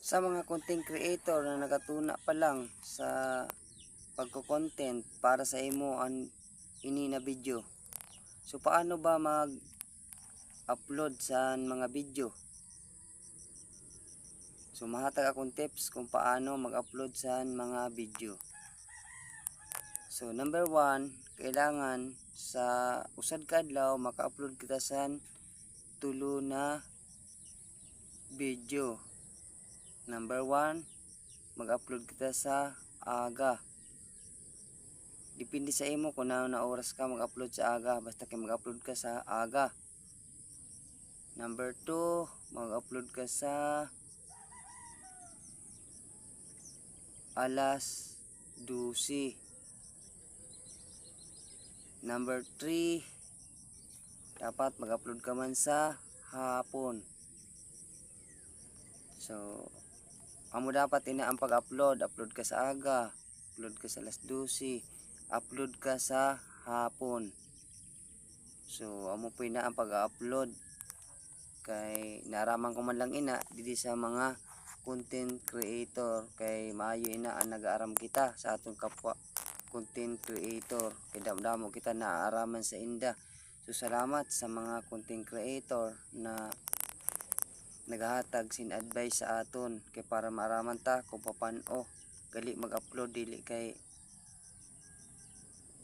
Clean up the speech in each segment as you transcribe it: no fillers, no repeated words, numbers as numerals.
Sa mga content creator na nagatuna pa lang sa pagko-content para sa imo ang ini na video. So paano ba mag-upload sa mga video? So mahatag akong tips kung paano mag-upload sa mga video. So number 1, kailangan sa usad kadlaw maka-upload kita sa tulo na video. Number 1, mag-upload kita sa aga. Depende sa imo kung na oras ka mag-upload sa aga, basta kay mag-upload ka sa aga. Number 2, mag-upload ka sa alas 12. Number 3, dapat mag-upload ka man sa hapon. So amo dapat ina ang pag-upload. Upload ka sa aga, upload ka sa alas 12, upload ka sa hapon. So amo po ina ang pag-upload. Kay naraman ko man lang ina didi sa mga content creator, kay maayo ina ang nag-aaram kita sa atong kapwa content creator, kay damdamo kita naaaraman sa inda. So salamat sa mga content creator na nagahatag sin advice sa aton, kay para maaraman ta kung paano gali mag-upload, dili kay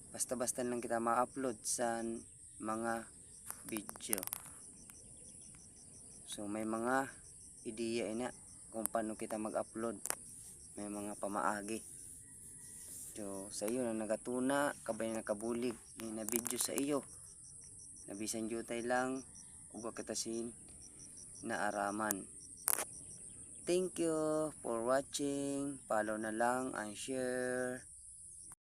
basta-basta lang kita ma-upload sa mga video. So may mga ideya ina kung paano kita mag-upload, may mga pamaagi. So sa iyo na nagatuna kabay nakabulig ni na video sa iyo, nabisan jutay lang ug kita sin naaraman. Thank you for watching. Follow na lang and share.